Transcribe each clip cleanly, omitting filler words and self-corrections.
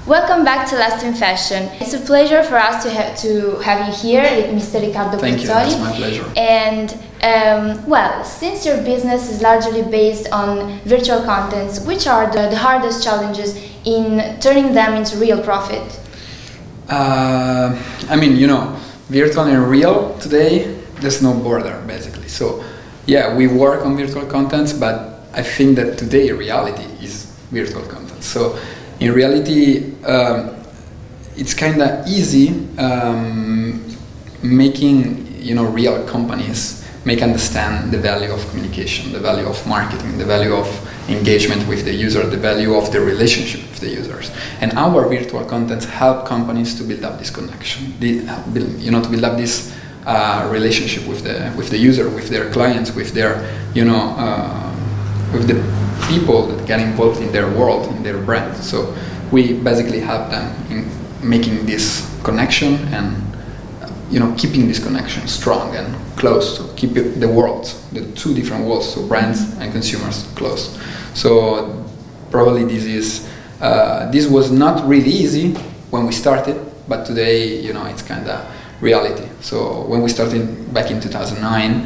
Welcome back to Last in Fashion. It's a pleasure for us to have you here with Mr. Riccardo Pozzoli. Thank you, it's my pleasure. And well, since your business is largely based on virtual contents, which are the hardest challenges in turning them into real profit? I mean, you know, virtual and real today, there's no border basically. So yeah, we work on virtual contents, but I think that today reality is virtual content. So in reality, it's kind of easy making, you know, real companies understand the value of communication, the value of marketing, the value of engagement with the user, the value of the relationship with the users. And our virtual contents help companies to build up this connection, you know, to build up this relationship with the user, with their clients, with their, you know, with the people that get involved in their world, in their brand. So we basically help them in making this connection and, you know, keeping this connection strong and close, to keep the worlds, the two different worlds, so brands and consumers, close. So probably this was not really easy when we started, but today, you know, it's kind of reality. So when we started back in 2009,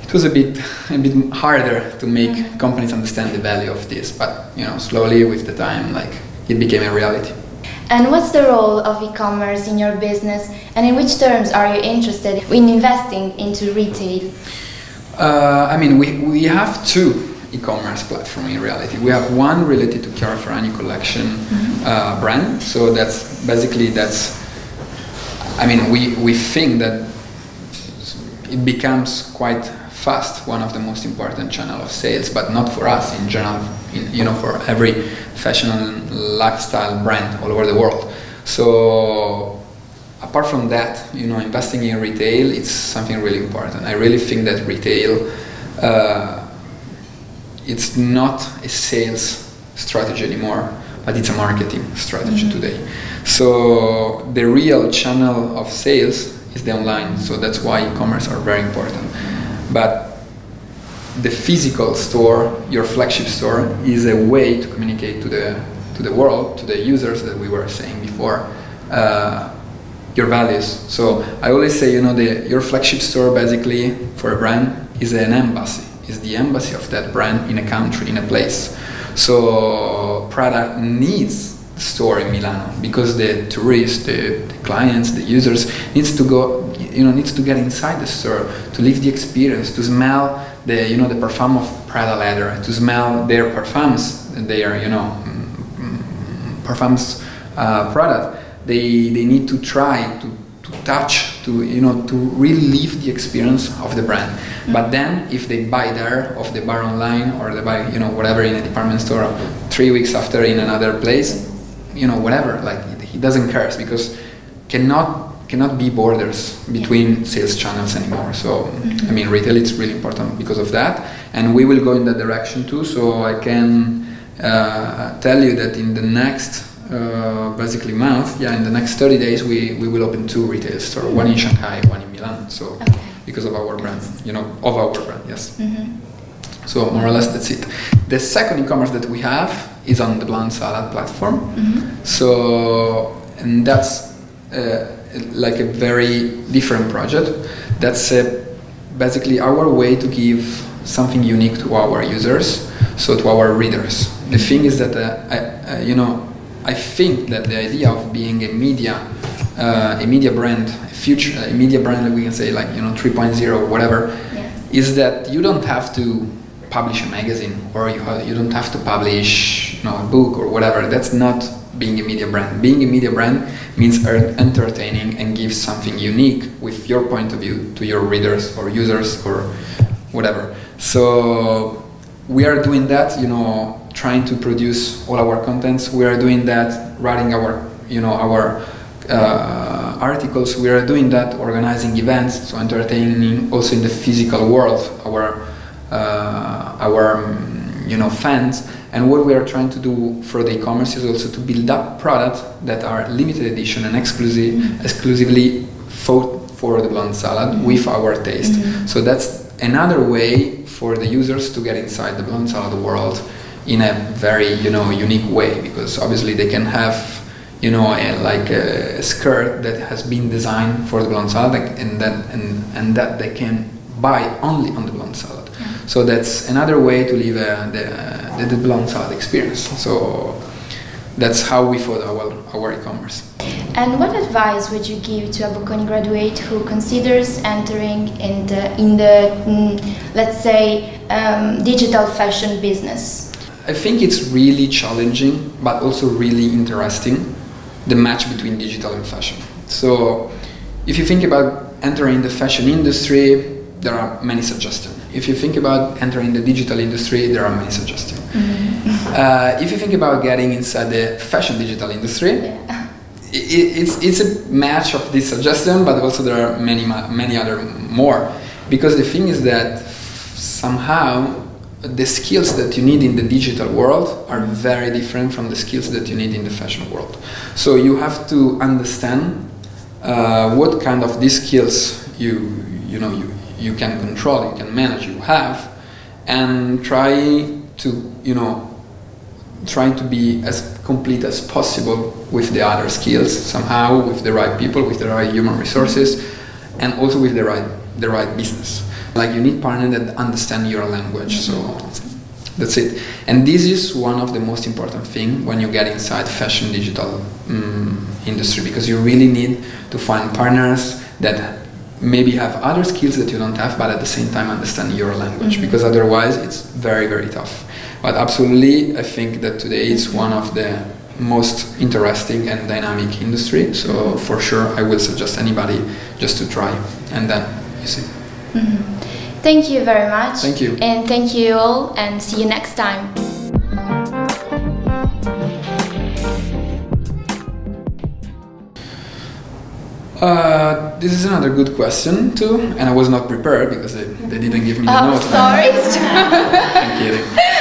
it was a bit harder to make companies understand the value of this, but, you know, slowly with the time, like, it became a reality. And what's the role of e-commerce in your business, and in which terms are you interested in investing into retail? I mean, we have two e-commerce platforms in reality. We have one related to Chiara Ferragni collection brand. So that's basically, I mean, we think that it becomes quite fast one of the most important channel of sales, but not for us in general, you know, for every fashion and lifestyle brand all over the world. So apart from that, you know, investing in retail, it's something really important. I really think that retail, it's not a sales strategy anymore, but it's a marketing strategy today. So the real channel of sales is the online, so that's why e-commerce are very important. But the physical store, your flagship store, is a way to communicate to the world, to the users that we were saying before, your values. So I always say, you know, your flagship store basically for a brand is an embassy, is the embassy of that brand in a country, in a place. So Prada needs the store in Milano because the tourists, the clients, the users needs to go, you know, needs to get inside the store, to live the experience, to smell the, you know, the perfume of Prada leather, to smell their perfumes, their, you know, perfumes product. They need to try to touch, to, you know, to really live the experience of the brand. But then if they buy there, or they buy online, or they buy, you know, whatever in a department store 3 weeks after in another place, you know, whatever, like he doesn't care, because cannot be borders between sales channels anymore. So I mean, retail is really important because of that, and we will go in that direction too. So I can tell you that in the next basically month, yeah, in the next 30 days, we will open 2 retail stores, one in Shanghai, one in Milan. So because of our brand, you know, of our brand, yes. So more or less that's it. The second e-commerce that we have is on the Blonde Salad platform. So, and that's like a very different project. That's basically our way to give something unique to our users, so to our readers. The thing is that you know, I think that the idea of being a media brand, a media brand that we can say, like, you know, 3.0 whatever, is that you don't have to publish a magazine, or you don't have to publish, you know, a book or whatever. That's not being a media brand. Being a media brand means entertaining and give something unique with your point of view to your readers or users or whatever. So we are doing that, you know, trying to produce all our contents. We are doing that, writing our, you know, our articles. We are doing that, organizing events, so entertaining also in the physical world our you know, fans. And what we are trying to do for the e-commerce is also to build up products that are limited edition and exclusively for the Blonde Salad with our taste. So that's another way for the users to get inside the Blonde Salad world in a very, you know, unique way, because obviously they can have, you know, a skirt that has been designed for the blonde salad, and that they can buy only on the blonde salad. So that's another way to live the blonde salad experience. So that's how we thought our e-commerce. And what advice would you give to a Bocconi graduate who considers entering in the let's say, digital fashion business? I think it's really challenging, but also really interesting, the match between digital and fashion. So if you think about entering the fashion industry, there are many suggestions. If you think about entering the digital industry, there are many suggestions. If you think about getting inside the fashion digital industry, it's a match of this suggestion, but also there are many other more. Because the thing is that somehow the skills that you need in the digital world are very different from the skills that you need in the fashion world. So you have to understand what kind of these skills you can control, you can manage, you have, and try to be as complete as possible with the other skills, somehow with the right people, with the right human resources, and also with the right business. Like, you need partners that understand your language, so that's it. And this is one of the most important things when you get inside fashion digital industry, because you really need to find partners that maybe have other skills that you don't have, but at the same time understand your language, because otherwise it's very, very tough. But absolutely, I think that today it's one of the most interesting and dynamic industry, so for sure I will suggest anybody just to try, and then you see. Thank you very much. Thank you. And thank you all, and see you next time. This is another good question too, and I was not prepared because they didn't give me the notes. Sorry. I'm kidding.